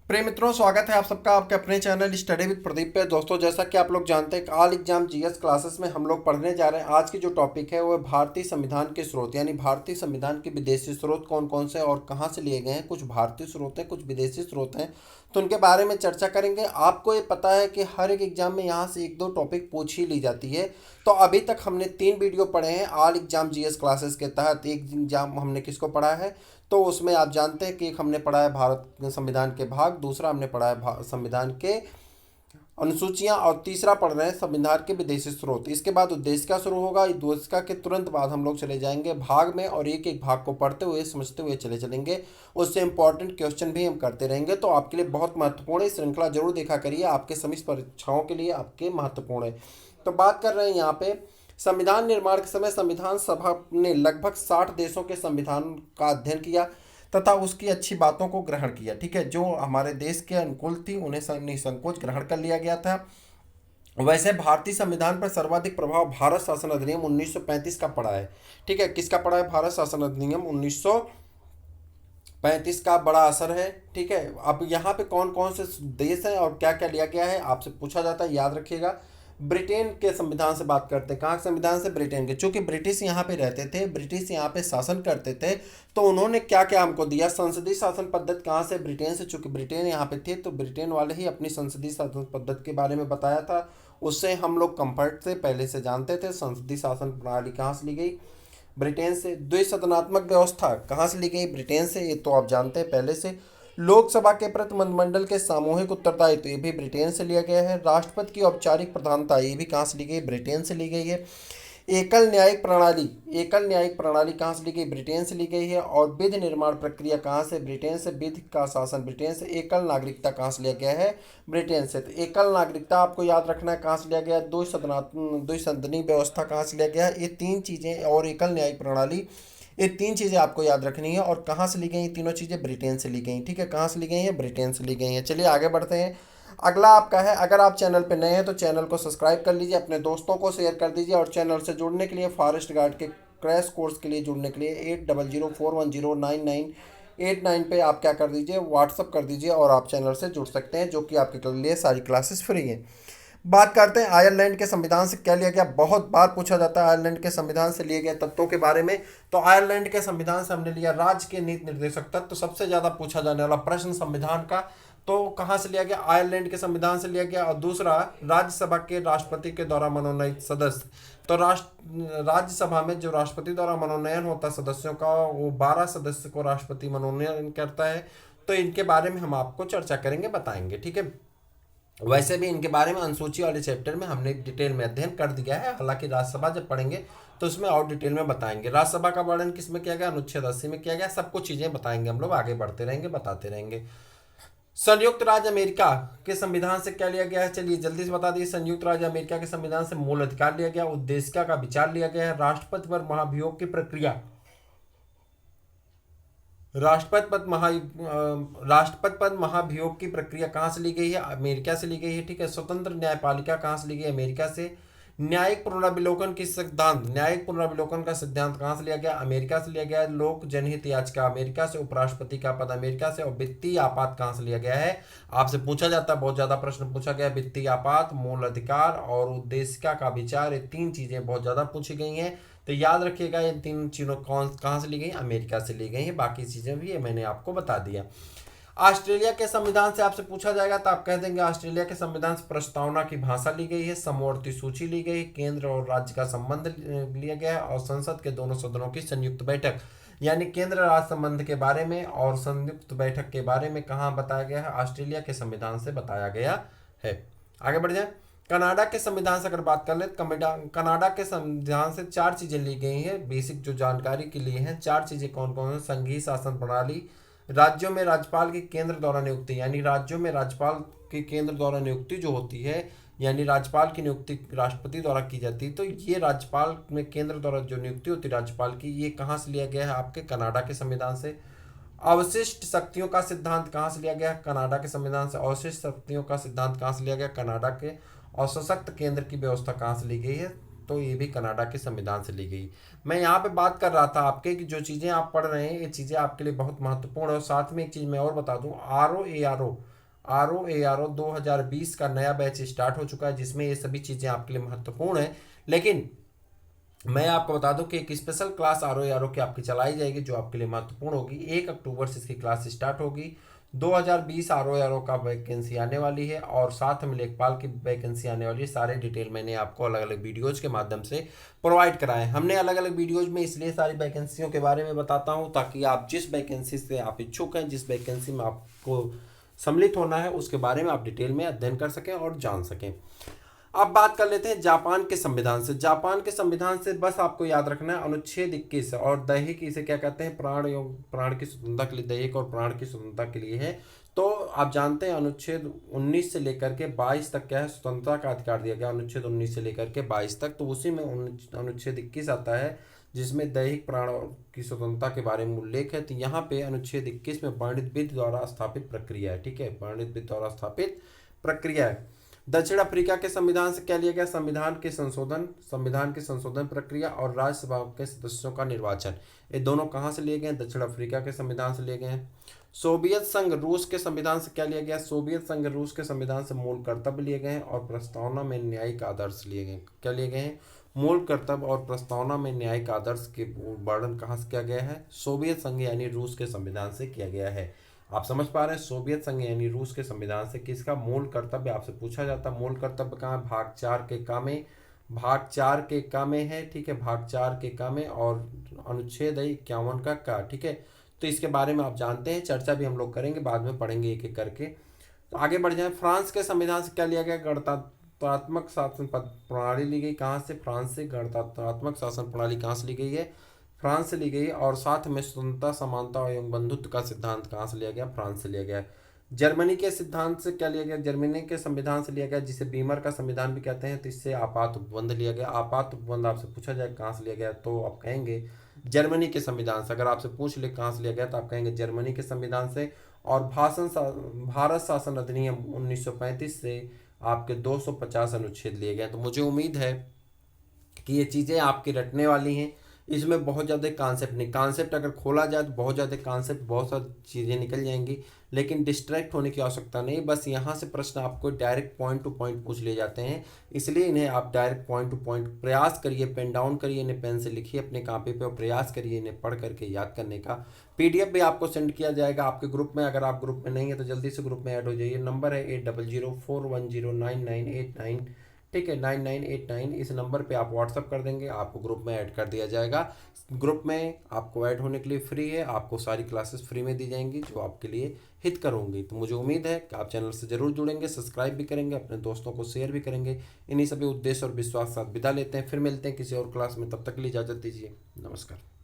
प्रिय मित्रों, स्वागत है आप सबका आपके अपने चैनल स्टडी विद प्रदीप पे। दोस्तों, जैसा कि आप लोग जानते हैं, ऑल एग्जाम जीएस क्लासेस में हम लोग पढ़ने जा रहे हैं। आज की जो टॉपिक है वो है भारतीय संविधान के स्रोत, यानी भारतीय संविधान के विदेशी स्रोत कौन कौन से और कहाँ से लिए गए हैं। कुछ भारतीय स्रोत हैं, कुछ विदेशी स्रोत हैं, तो उनके बारे में चर्चा करेंगे। आपको ये पता है कि हर एक एग्जाम में यहाँ से एक दो टॉपिक पूछ ही ली जाती है। तो अभी तक हमने 3 वीडियो पढ़े हैं ऑल एग्जाम जीएस क्लासेस के तहत। एक एग्जाम हमने किसको पढ़ा है, तो उसमें आप जानते हैं कि एक हमने पढ़ा है भारत संविधान के भाग, दूसरा हमने पढ़ा है संविधान के अनुसूचियां, और तीसरा पढ़ रहे हैं संविधान के विदेशी स्रोत। इसके बाद उद्देशिका शुरू होगा। उद्देशिका के तुरंत बाद हम लोग चले जाएंगे भाग में, और एक एक भाग को पढ़ते हुए समझते हुए चले चलेंगे। उससे इंपॉर्टेंट क्वेश्चन भी हम करते रहेंगे, तो आपके लिए बहुत महत्वपूर्ण है। श्रृंखला जरूर देखा करिए, आपके सभी परीक्षाओं के लिए आपके महत्वपूर्ण है। तो बात कर रहे हैं यहाँ पे संविधान निर्माण के समय संविधान सभा ने लगभग 60 देशों के संविधान का अध्ययन किया तथा उसकी अच्छी बातों को ग्रहण किया। ठीक है, जो हमारे देश के अनुकूल थी उन्हें निसंकोच ग्रहण कर लिया गया था। वैसे भारतीय संविधान पर सर्वाधिक प्रभाव भारत शासन अधिनियम 1935 का पड़ा है। ठीक है, किसका पड़ा है? भारत शासन अधिनियम 1935 का बड़ा असर है। ठीक है, अब यहाँ पे कौन कौन से देश हैं और क्या क्या लिया गया है आपसे पूछा जाता है, याद रखिएगा। ब्रिटेन के संविधान से बात करते हैं। कहाँ के संविधान से? ब्रिटेन के। चूंकि ब्रिटिश यहाँ पे रहते थे, ब्रिटिश यहाँ पे शासन करते थे, तो उन्होंने क्या क्या हमको दिया? संसदीय शासन पद्धति। कहाँ से? ब्रिटेन से। चूंकि ब्रिटेन यहाँ पे थे तो ब्रिटेन वाले ही अपनी संसदीय शासन पद्धति के बारे में बताया था। उससे हम लोग कंफर्ट से पहले से जानते थे। संसदीय शासन प्रणाली कहाँ से ली गई? ब्रिटेन से। द्विसदनात्मक व्यवस्था कहाँ से ली गई? ब्रिटेन से। ये तो आप जानते हैं पहले से। लोकसभा के प्रति मंत्रिमंडल के सामूहिक उत्तरदायित्व, ये भी ब्रिटेन से लिया गया है। राष्ट्रपति की औपचारिक प्रधानता, ये भी कहाँ से ली गई? ब्रिटेन से ली गई है। एकल न्यायिक प्रणाली, एकल न्यायिक प्रणाली कहाँ से ली गई? ब्रिटेन से ली गई है। और विधि निर्माण प्रक्रिया कहाँ से? ब्रिटेन से। विधि का शासन ब्रिटेन से। एकल नागरिकता कहाँ से लिया गया है? ब्रिटेन से। तो एकल नागरिकता आपको याद रखना है कहाँ से लिया गया है? द्विसदनी व्यवस्था कहाँ से लिया गया है? ये तीन चीज़ें और एकल न्यायिक प्रणाली, ये तीन चीज़ें आपको याद रखनी है। और कहाँ से ली गई? तीनों चीज़ें ब्रिटेन से ली गई। ठीक है, कहाँ से ली गई हैं? ब्रिटेन से ली गई हैं। चलिए आगे बढ़ते हैं। अगला आपका है, अगर आप चैनल पे नए हैं तो चैनल को सब्सक्राइब कर लीजिए, अपने दोस्तों को शेयर कर दीजिए, और चैनल से जुड़ने के लिए, फॉरेस्ट गार्ड के क्रैश कोर्स के लिए जुड़ने के लिए 8004109989 पे आप क्या कर दीजिए? व्हाट्सअप कर दीजिए, और आप चैनल से जुड़ सकते हैं, जो कि आपके लिए सारी क्लासेस फ्री हैं। बात करते हैं आयरलैंड के संविधान से क्या लिया गया। बहुत बार पूछा जाता है आयरलैंड के संविधान से लिए गए तत्वों के बारे में। तो आयरलैंड के संविधान से हमने लिया राज्य के नीति निर्देशक तत्व। तो सबसे ज्यादा पूछा जाने वाला प्रश्न संविधान का, तो कहाँ से लिया गया? आयरलैंड के संविधान से लिया गया। और दूसरा, राज्यसभा के राष्ट्रपति के द्वारा मनोनीत सदस्य। तो राज्यसभा में जो राष्ट्रपति द्वारा मनोनयन होता है सदस्यों का, वो 12 सदस्य को राष्ट्रपति मनोनयन करता है। तो इनके बारे में हम आपको चर्चा करेंगे, बताएंगे। ठीक है, वैसे भी इनके बारे में अनुसूची वाले चैप्टर में हमने डिटेल में अध्ययन कर दिया है। हालांकि राज्यसभा जब पढ़ेंगे तो उसमें और डिटेल में बताएंगे। राज्यसभा का वर्णन किस में किया गया? अनुच्छेद 80 में किया गया। सब कुछ चीजें बताएंगे, हम लोग आगे बढ़ते रहेंगे, बताते रहेंगे। संयुक्त राज्य अमेरिका के संविधान से क्या लिया गया है? चलिए जल्दी से बता दिए। संयुक्त राज्य अमेरिका के संविधान से मूल अधिकार लिया गया, उद्देशिका का विचार लिया गया है, राष्ट्रपति पर महाभियोग की प्रक्रिया, राष्ट्रपति पद महाभियोग की प्रक्रिया कहाँ से ली गई है? अमेरिका से ली गई है। ठीक है, स्वतंत्र न्यायपालिका कहाँ से ली गई? अमेरिका से। न्यायिक पुनरावलोकन की सिद्धांत, न्यायिक पुनरावलोकन का सिद्धांत कहाँ से लिया गया? अमेरिका से लिया गया है। लोक जनहित याचिका अमेरिका से। उपराष्ट्रपति का पद अमेरिका से। और वित्तीय आपात कहाँ से लिया गया है? आपसे पूछा जाता है, बहुत ज्यादा प्रश्न पूछा गया। वित्तीय आपात, मूल अधिकार और उद्देशिका का विचार, ये तीन चीजें बहुत ज्यादा पूछी गई हैं। तो याद रखिएगा, ये तीन चीज़ों कौन कहाँ से ली गई? अमेरिका से ली गई हैं। बाकी चीज़ें भी ये मैंने आपको बता दिया। ऑस्ट्रेलिया के संविधान से आपसे पूछा जाएगा तो आप कह देंगे ऑस्ट्रेलिया के संविधान से प्रस्तावना की भाषा ली गई है, समवर्ती सूची ली गई, केंद्र और राज्य का संबंध लिया गया है, और संसद के दोनों सदनों की संयुक्त बैठक, यानी केंद्र राज्य संबंध के बारे में और संयुक्त बैठक के बारे में कहाँ बताया गया है? ऑस्ट्रेलिया के संविधान से बताया गया है। आगे बढ़ जाए। कनाडा के संविधान से अगर बात कर ले, कनाडा के संविधान से 4 चीजें ली गई हैं, बेसिक जो जानकारी के लिए हैं। 4 चीजें कौन कौन है? संघीय शासन प्रणाली, राज्यों में राज्यपाल की केंद्र द्वारा नियुक्ति, यानी राज्यों में राज्यपाल की केंद्र द्वारा नियुक्ति जो होती है, यानी राज्यपाल की नियुक्ति राष्ट्रपति द्वारा की जाती है। तो ये राज्यपाल में केंद्र द्वारा जो नियुक्ति होती है राज्यपाल की, ये कहाँ से लिया गया है? आपके कनाडा के संविधान से। अवशिष्ट शक्तियों का सिद्धांत कहाँ से लिया गया? कनाडा के संविधान से। अवशिष्ट शक्तियों का सिद्धांत कहाँ से लिया गया? कनाडा के। और सशक्त केंद्र की व्यवस्था कहाँ से ली गई है? तो ये भी कनाडा के संविधान से ली गई। मैं यहाँ पे बात कर रहा था आपके कि जो चीज़ें आप पढ़ रहे हैं ये चीज़ें आपके लिए बहुत महत्वपूर्ण है। और साथ में एक चीज़ मैं और बता दूं, R O A R O ROARO 2020 का नया बैच स्टार्ट हो चुका है, जिसमें ये सभी चीज़ें आपके लिए महत्वपूर्ण है। लेकिन मैं आपको बता दूं कि एक स्पेशल क्लास ROARO की आपकी चलाई जाएगी, जो आपके लिए महत्वपूर्ण होगी। 1 अक्टूबर से इसकी क्लास स्टार्ट होगी। 2020 ROARO का वैकेंसी आने वाली है और साथ में लेखपाल की वैकेंसी आने वाली है। सारे डिटेल मैंने आपको अलग अलग वीडियोज के माध्यम से प्रोवाइड कराए। हमने अलग अलग वीडियोज में इसलिए सारी वैकेंसियों के बारे में बताता हूँ ताकि आप जिस वैकेंसी से आप इच्छुक हैं, जिस वैकेंसी में आपको सम्मिलित होना है, उसके बारे में आप डिटेल में अध्ययन कर सकें और जान सकें। अब बात कर लेते हैं जापान के संविधान से। जापान के संविधान से बस आपको याद रखना है अनुच्छेद 21 और दैहिक, इसे क्या कहते हैं, प्राण की स्वतंत्रता के लिए दैहिक और प्राण की स्वतंत्रता के लिए है। तो आप जानते हैं अनुच्छेद 19 से लेकर के 22 तक क्या है, स्वतंत्रता का अधिकार दिया गया। अनुच्छेद 19 से लेकर के 22 तक, तो उसी में अनुच्छेद 21 आता है जिसमें दैहिक प्राण की स्वतंत्रता के बारे में उल्लेख है। तो यहाँ पे अनुच्छेद 21 में वर्णित विधि द्वारा स्थापित प्रक्रिया है। ठीक है, वर्णित विधि द्वारा स्थापित प्रक्रिया है। दक्षिण अफ्रीका के संविधान से क्या लिया गया, संविधान की संशोधन प्रक्रिया और राज्यसभा के सदस्यों का निर्वाचन। ये दोनों कहाँ से लिए गए हैं, दक्षिण अफ्रीका के संविधान से लिए गए हैं। सोवियत संघ रूस के संविधान से क्या लिया गया, सोवियत संघ रूस के संविधान से मूल कर्तव्य लिए गए हैं और प्रस्तावना में न्यायिक आदर्श लिए गए। क्या लिए गए हैं, मूल कर्तव्य और प्रस्तावना में न्यायिक आदर्श के वर्णन कहाँ से किया गया है, सोवियत संघ यानी रूस के संविधान से किया गया है। आप समझ पा रहे हैं, सोवियत संघ यानी रूस के संविधान से। किसका मूल कर्तव्य आपसे पूछा जाता है, मूल कर्तव्य कहाँ है, भाग 4 के का में, भाग 4 के का में है। ठीक है, भाग 4 के का में और अनुच्छेद है 51 का। ठीक है, तो इसके बारे में आप जानते हैं, चर्चा भी हम लोग करेंगे, बाद में पढ़ेंगे एक एक करके। तो आगे बढ़ जाए, फ्रांस के संविधान से क्या लिया गया, गणतंत्रात्मक शासन प्रणाली ली गई। कहाँ से, फ्रांस से। गणतंत्रात्मक शासन प्रणाली कहाँ से ली गई है, फ्रांस से ली गई। और साथ में स्वतंत्रता, समानता एवं बंधुत्व का सिद्धांत कहाँ से लिया गया, फ्रांस से लिया गया। जर्मनी के सिद्धांत से क्या लिया गया, जर्मनी के संविधान से लिया गया, जिसे बीमर का संविधान भी कहते हैं। तो इससे आपात उपबंध लिया गया। आपात उपबंध आपसे पूछा जाए कहाँ से लिया गया, तो आप कहेंगे जर्मनी के संविधान से। अगर आपसे पूछ ले कहाँ से लिया गया, तो आप कहेंगे जर्मनी के संविधान से। और भारत शासन अधिनियम 1935 से आपके 250 अनुच्छेद लिए गए। तो मुझे उम्मीद है कि ये चीज़ें आपकी रटने वाली हैं। इसमें बहुत ज़्यादा कॉन्सेप्ट नहीं, कॉन्सेप्ट अगर खोला जाए तो बहुत ज़्यादा कॉन्सेप्ट, बहुत सारी चीज़ें निकल जाएंगी, लेकिन डिस्ट्रैक्ट होने की आवश्यकता नहीं। बस यहाँ से प्रश्न आपको डायरेक्ट पॉइंट टू पॉइंट पूछ लिए जाते हैं, इसलिए इन्हें आप डायरेक्ट पॉइंट टू पॉइंट प्रयास करिए, पेन डाउन करिए, इन्हें पेन से लिखिए अपने कॉपी पे और प्रयास करिए इन्हें पढ़ करके याद करने का। PDF भी आपको सेंड किया जाएगा आपके ग्रुप में। अगर आप ग्रुप में नहीं है तो जल्दी से ग्रुप में ऐड हो जाइए। नंबर है 8004109989। ठीक है, 9989। इस नंबर पे आप व्हाट्सअप कर देंगे, आपको ग्रुप में ऐड कर दिया जाएगा। ग्रुप में आपको ऐड होने के लिए फ्री है, आपको सारी क्लासेस फ्री में दी जाएंगी जो आपके लिए हितकर होंगी। तो मुझे उम्मीद है कि आप चैनल से जरूर जुड़ेंगे, सब्सक्राइब भी करेंगे, अपने दोस्तों को शेयर भी करेंगे। इन्हीं सभी उद्देश्य और विश्वास के साथ विदा लेते हैं, फिर मिलते हैं किसी और क्लास में। तब तक के लिए इजाज़त दीजिए, नमस्कार।